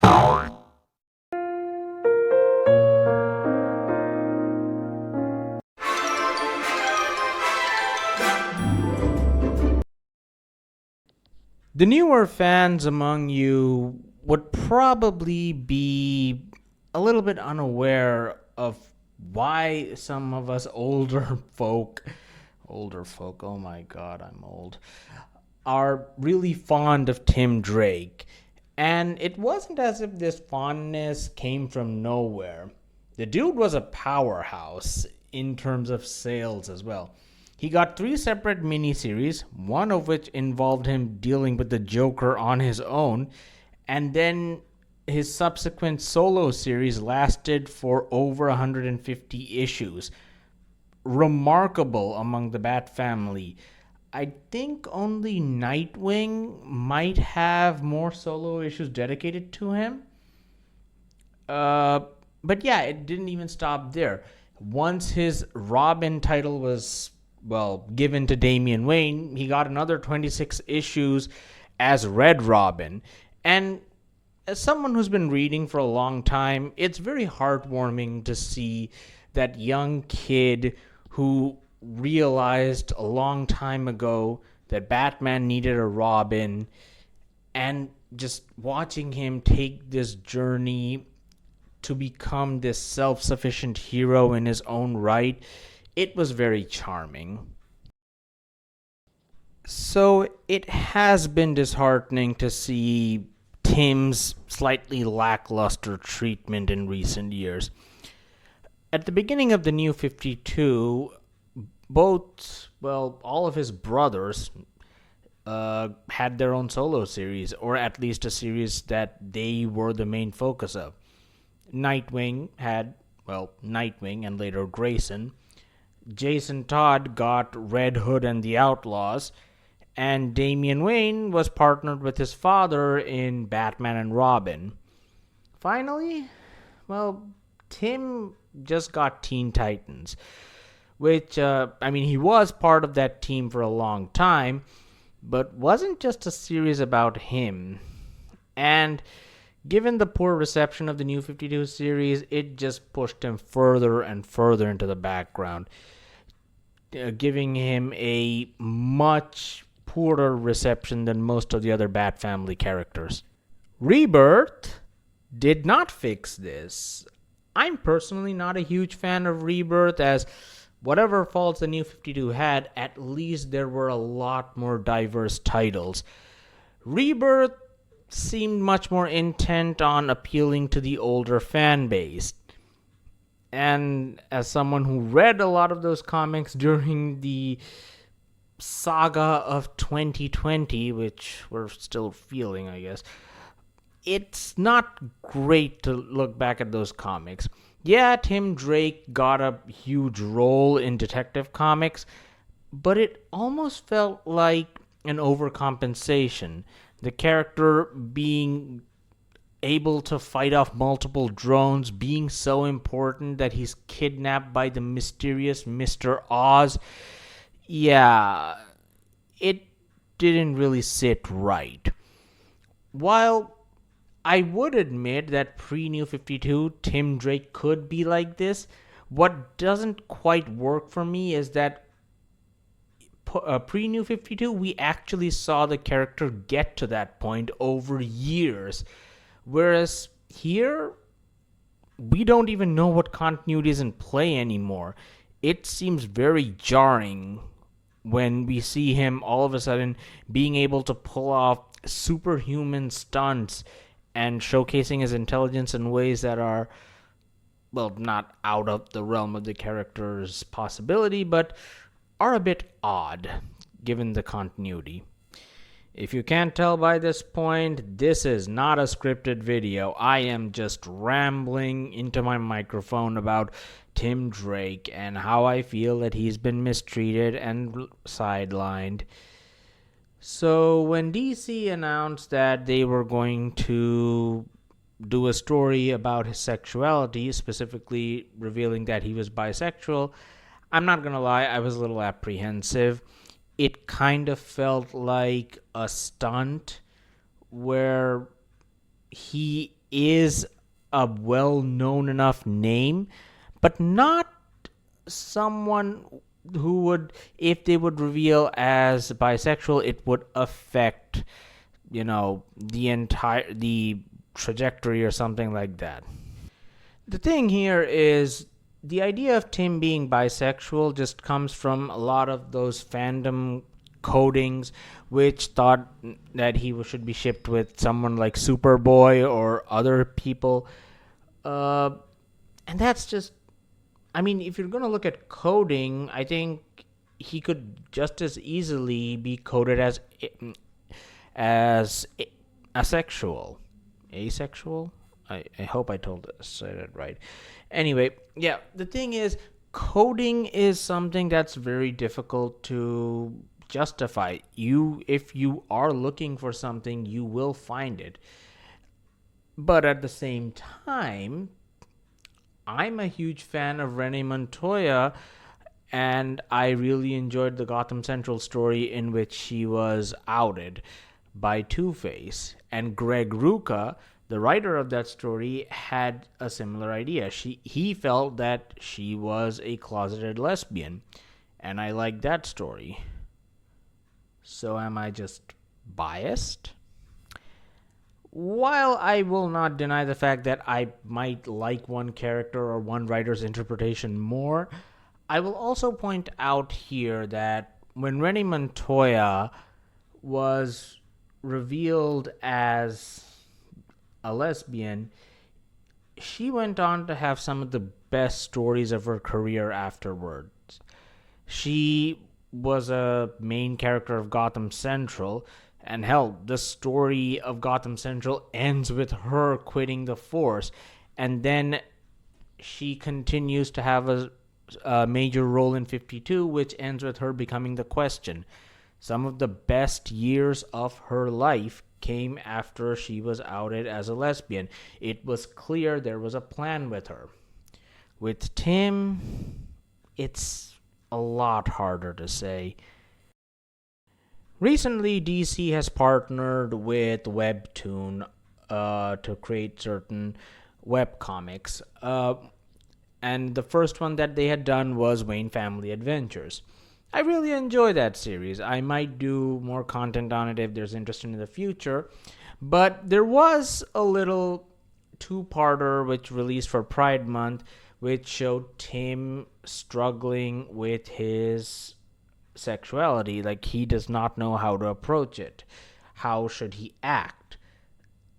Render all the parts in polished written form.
The newer fans among you would probably be a little bit unaware of why some of us older folk, oh my god, I'm old, are really fond of Tim Drake. And it wasn't as if this fondness came from nowhere. The dude was a powerhouse in terms of sales as well. He got 3 separate miniseries, one of which involved him dealing with the Joker on his own, and then his subsequent solo series lasted for over 150 issues. Remarkable among the Bat family. I think only Nightwing might have more solo issues dedicated to him. But yeah, it didn't even stop there. Once his Robin title was, given to Damian Wayne, he got another 26 issues as Red Robin. And as someone who's been reading for a long time, it's very heartwarming to see that young kid who realized a long time ago that Batman needed a Robin, and just watching him take this journey to become this self-sufficient hero in his own right, it was very charming. So it has been disheartening to see Tim's slightly lackluster treatment in recent years. At the beginning of the New 52, all of his brothers had their own solo series, or at least a series that they were the main focus of. Nightwing had, Nightwing and later Grayson. Jason Todd got Red Hood and the Outlaws, and Damian Wayne was partnered with his father in Batman and Robin. Finally, Tim just got Teen Titans, which, he was part of that team for a long time, but wasn't just a series about him. And given the poor reception of the New 52 series, it just pushed him further and further into the background, giving him a much poorer reception than most of the other Bat Family characters. Rebirth did not fix this. I'm personally not a huge fan of Rebirth, as whatever faults the New 52 had, at least there were a lot more diverse titles. Rebirth seemed much more intent on appealing to the older fan base. And as someone who read a lot of those comics during the saga of 2020, which we're still feeling, I guess, it's not great to look back at those comics. Yeah, Tim Drake got a huge role in Detective Comics, but it almost felt like an overcompensation. The character being able to fight off multiple drones, being so important that he's kidnapped by the mysterious Mr. Oz. Yeah, it didn't really sit right. While I would admit that pre-New 52, Tim Drake could be like this, what doesn't quite work for me is that pre-New 52, we actually saw the character get to that point over years. Whereas here, we don't even know what continuity is in play anymore. It seems very jarring when we see him all of a sudden being able to pull off superhuman stunts and showcasing his intelligence in ways that are, not out of the realm of the character's possibility, but are a bit odd given the continuity. If you can't tell by this point, this is not a scripted video. I am just rambling into my microphone about Tim Drake and how I feel that he's been mistreated and sidelined. So when DC announced that they were going to do a story about his sexuality, specifically revealing that he was bisexual, I'm not going to lie, I was a little apprehensive. It kind of felt like a stunt where he is a well-known enough name, but not someone who would, if they would reveal as bisexual, it would affect, the trajectory or something like that. The thing here is the idea of Tim being bisexual just comes from a lot of those fandom codings which thought that he should be shipped with someone like Superboy or other people. And that's just, if you're going to look at coding, I think he could just as easily be coded as asexual. Asexual? I hope I said it right. Anyway, yeah, the thing is, coding is something that's very difficult to justify. If you are looking for something, you will find it. But at the same time, I'm a huge fan of Renee Montoya, and I really enjoyed the Gotham Central story in which she was outed by Two-Face. And Greg Rucka, the writer of that story, had a similar idea. He felt that she was a closeted lesbian, and I like that story. So am I just biased? While I will not deny the fact that I might like one character or one writer's interpretation more, I will also point out here that when Renee Montoya was revealed as a lesbian, she went on to have some of the best stories of her career afterwards. She was a main character of Gotham Central, and hell, the story of Gotham Central ends with her quitting the force, and then she continues to have a major role in 52, which ends with her becoming the Question. Some of the best years of her life came after she was outed as a lesbian. It was clear there was a plan with her. With Tim, it's a lot harder to say. Recently, DC has partnered with Webtoon to create certain webcomics. And the first one that they had done was Wayne Family Adventures. I really enjoy that series. I might do more content on it if there's interest in the future. But there was a little two-parter which released for Pride Month, which showed Tim struggling with his sexuality. Like, he does not know how to approach it. How should he act?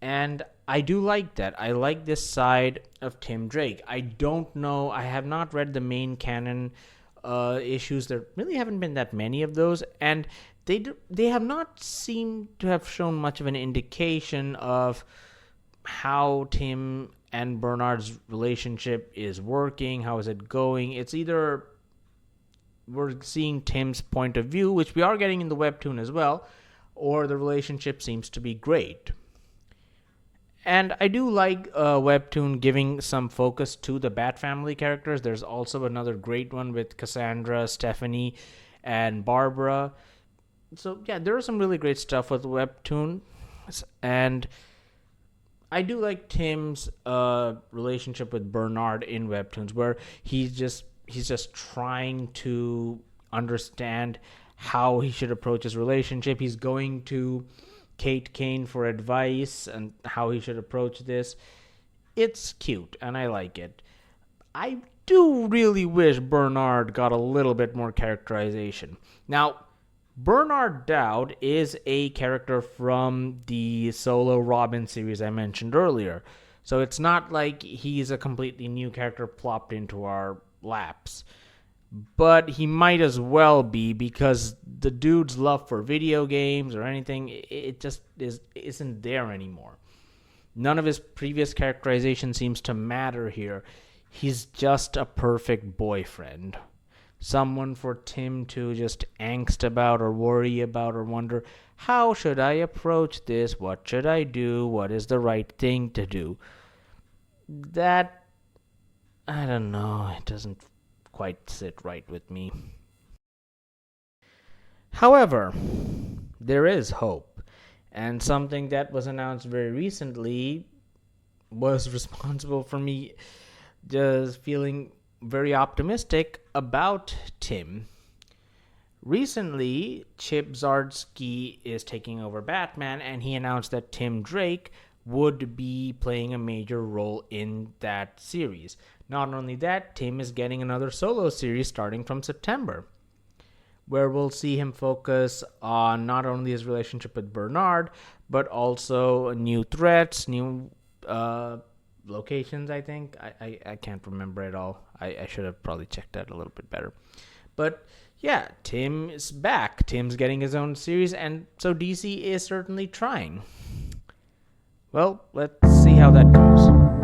And I do like that. I like this side of Tim Drake. I don't know. I have not read the main canon issues. There really haven't been that many of those, and they have not seemed to have shown much of an indication of how Tim and Bernard's relationship is working. How is it going? It's either we're seeing Tim's point of view, which we are getting in the webtoon as well, or the relationship seems to be great. And I do like Webtoon giving some focus to the Bat Family characters. There's also another great one with Cassandra, Stephanie, and Barbara. So, yeah, there is some really great stuff with Webtoon. And I do like Tim's relationship with Bernard in Webtoons, where he's just trying to understand how he should approach his relationship. He's going to Kate Kane for advice and how he should approach this. It's cute, and I like it. I do really wish Bernard got a little bit more characterization. Now, Bernard Dowd is a character from the solo Robin series I mentioned earlier. So it's not like he's a completely new character plopped into our laps. But he might as well be, because the dude's love for video games or anything, it just isn't there anymore. None of his previous characterization seems to matter here. He's just a perfect boyfriend. Someone for Tim to just angst about or worry about or wonder, how should I approach this? What should I do? What is the right thing to do? That, I don't know, it doesn't quite sit right with me. However, there is hope, and something that was announced very recently was responsible for me just feeling very optimistic about Tim. Recently, Chip Zdarsky is taking over Batman, and he announced that Tim Drake would be playing a major role in that series. Not only that, Tim is getting another solo series starting from September, where we'll see him focus on not only his relationship with Bernard, but also new threats, new locations, I think. I can't remember it all. I should have probably checked that a little bit better. But yeah, Tim is back. Tim's getting his own series, and so DC is certainly trying. Well, let's see how that goes.